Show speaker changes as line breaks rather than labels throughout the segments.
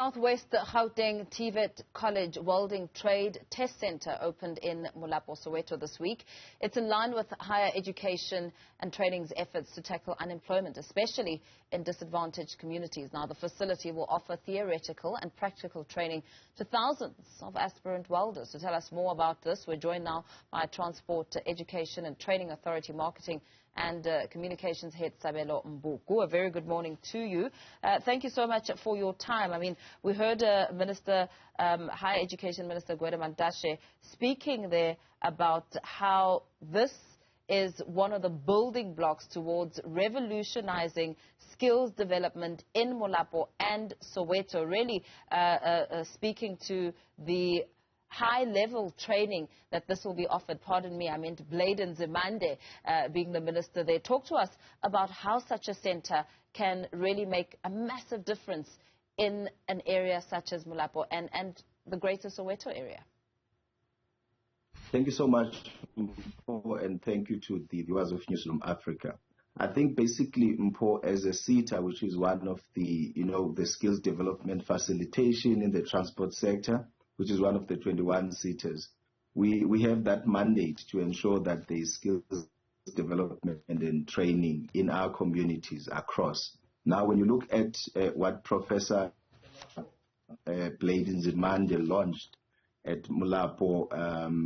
Southwest Gauteng TVET College Welding Trade Test Center opened in Molapo, Soweto this week. It's in line with higher education and training's efforts to tackle unemployment, especially in disadvantaged communities. Now, the facility will offer theoretical and practical training to thousands of aspirant welders. To tell us more about this, we're joined now by Transport, Education and Training Authority Marketing and Communications Head Sabelo Mbuku. A very good morning to you. Thank you so much for your time. I mean, we heard Higher Education Minister Gauteng speaking there about how this is one of the building blocks towards revolutionizing skills development in Molapo and Soweto, really speaking to the high-level training that this will be offered. Pardon me, I meant Bladen Zimande being the minister there. Talk to us about how such a center can really make a massive difference in an area such as Molapo and the greater Soweto area.
Thank you so much, Mpho, and thank you to the viewers of Newzroom Afrika. I think basically Mpho, as a SETA, which is one of the, the skills development facilitation in the transport sector, which is one of the 21 SETAs, we have that mandate to ensure that there is skills development and training in our communities across. Now, when you look at what Professor Bladen Zimande launched at Molapo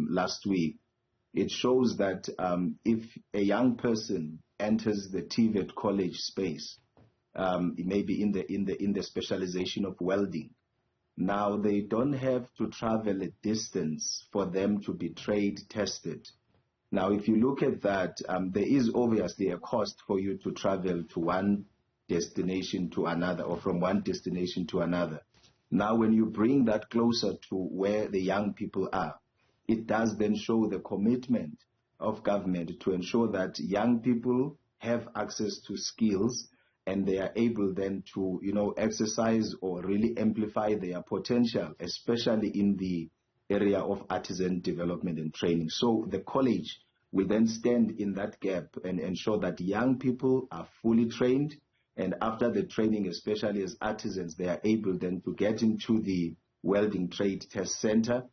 last week, it shows that if a young person enters the TVET college space, maybe in the specialization of welding, now they don't have to travel a distance for them to be trade tested. Now, if you look at that, there is obviously a cost for you to travel to one destination to another, or from one destination to another. Now, when you bring that closer to where the young people are, it does then show the commitment of government to ensure that young people have access to skills and they are able then to, exercise or really amplify their potential, especially in the area of artisan development and training. So the college will then stand in that gap and ensure that young people are fully trained, and after the training, especially as artisans, they are able then to get into the welding trade test center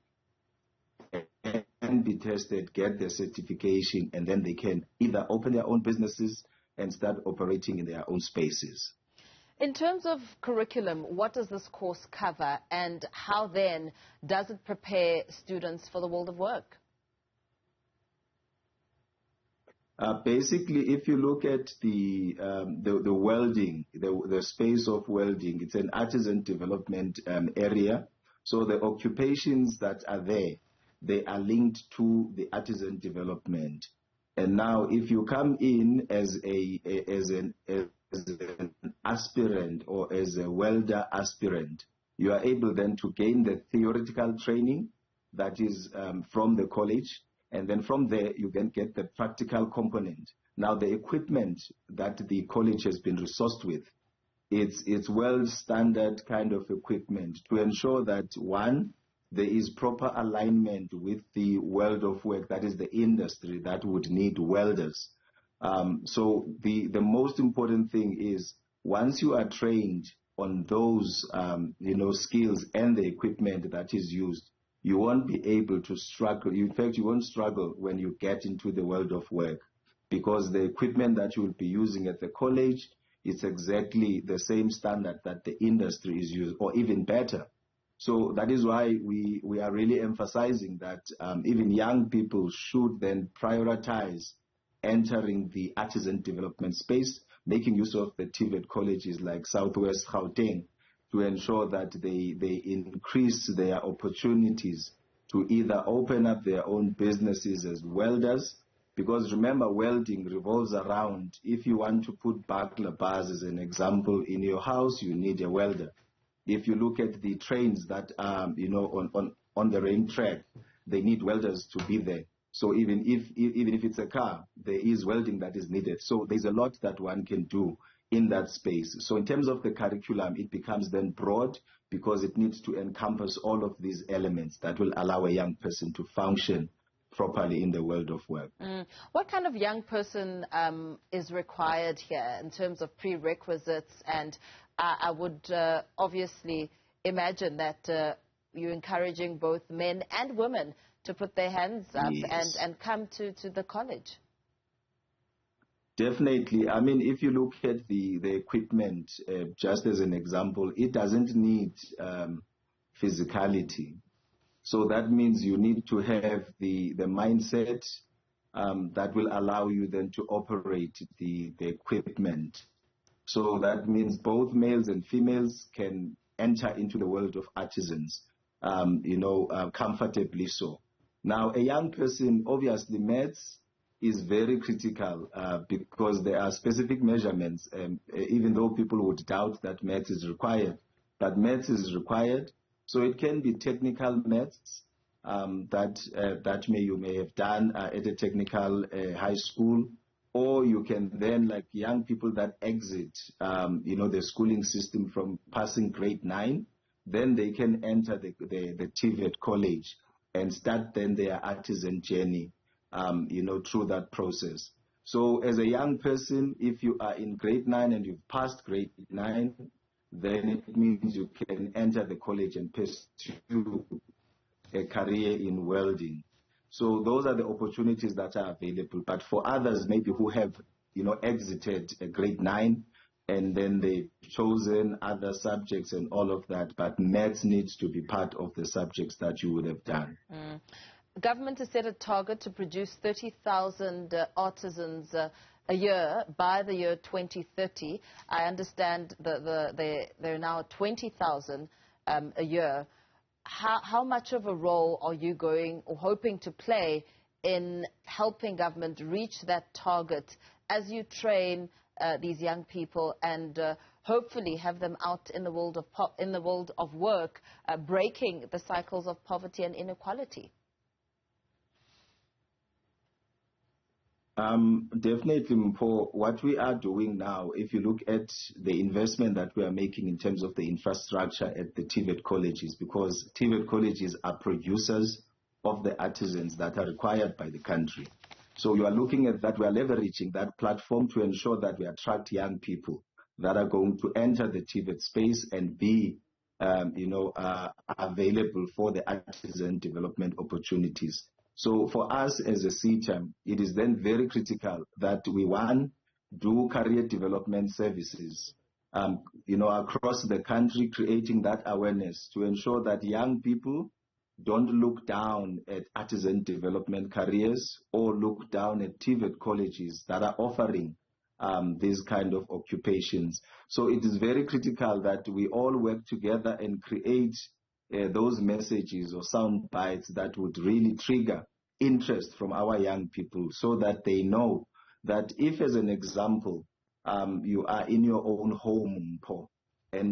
and be tested, get their certification, and then they can either open their own businesses and start operating in their own spaces.
In terms of curriculum, what does this course cover, and how then does it prepare students for the world of work?
Basically, if you look at the welding, the space of welding, it's an artisan development area. So the occupations that are there, they are linked to the artisan development. And now, if you come in as an aspirant or as a welder aspirant, you are able then to gain the theoretical training that is from the college. And then from there, you can get the practical component. Now, the equipment that the college has been resourced with, it's world standard kind of equipment to ensure that, one, there is proper alignment with the world of work, that is the industry that would need welders. So the most important thing is, once you are trained on those skills and the equipment that is used, you won't be able to struggle. In fact, you won't struggle when you get into the world of work, because the equipment that you will be using at the college, it's exactly the same standard that the industry is using, or even better. So that is why we are really emphasizing that even young people should then prioritize entering the artisan development space, making use of the TVET colleges like Southwest Gauteng, to ensure that they increase their opportunities to either open up their own businesses as welders, because remember, welding revolves around, if you want to put burglar bars as an example in your house, you need a welder. If you look at the trains that are on the rail track, they need welders to be there. So even if it's a car, there is welding that is needed. So there's a lot that one can do in that space. So in terms of the curriculum, it becomes then broad, because it needs to encompass all of these elements that will allow a young person to function properly in the world of work.
What kind of young person is required here in terms of prerequisites? And I would obviously imagine that you're encouraging both men and women to put their hands up
Yes.
and come to the college.
Definitely. I mean, if you look at the equipment, just as an example, it doesn't need physicality. So that means you need to have the mindset that will allow you then to operate the equipment. So that means both males and females can enter into the world of artisans, comfortably so. Now, a young person, obviously, maths is very critical because there are specific measurements, even though people would doubt that maths is required. But maths is required, so it can be technical maths that you may have done at a technical high school, or you can then, like young people that exit, the schooling system from passing grade 9, then they can enter the TVET college and start then their artisan journey, through that process. So as a young person, if you are in grade 9 and you've passed grade 9, then it means you can enter the college and pursue a career in welding. So those are the opportunities that are available. But for others, maybe who have, exited a grade 9 and then they've chosen other subjects and all of that, but maths needs to be part of the subjects that you would have done.
Government has set a target to produce 30,000 artisans a year by the year 2030. I understand there are now 20,000 a year. How much of a role are you going or hoping to play in helping government reach that target as you train these young people and hopefully have them out in the world of work, breaking the cycles of poverty and inequality?
Definitely, Mpho. What we are doing now, if you look at the investment that we are making in terms of the infrastructure at the TVET colleges, because TVET colleges are producers of the artisans that are required by the country. So you are looking at that, we are leveraging that platform to ensure that we attract young people that are going to enter the TVET space and be, available for the artisan development opportunities. So for us as a CTAM, it is then very critical that we, one, do career development services, across the country, creating that awareness to ensure that young people don't look down at artisan development careers or look down at TVET colleges that are offering these kind of occupations. So it is very critical that we all work together and create those messages or sound bites that would really trigger interest from our young people so that they know that if, as an example, you are in your own home, Mpho, and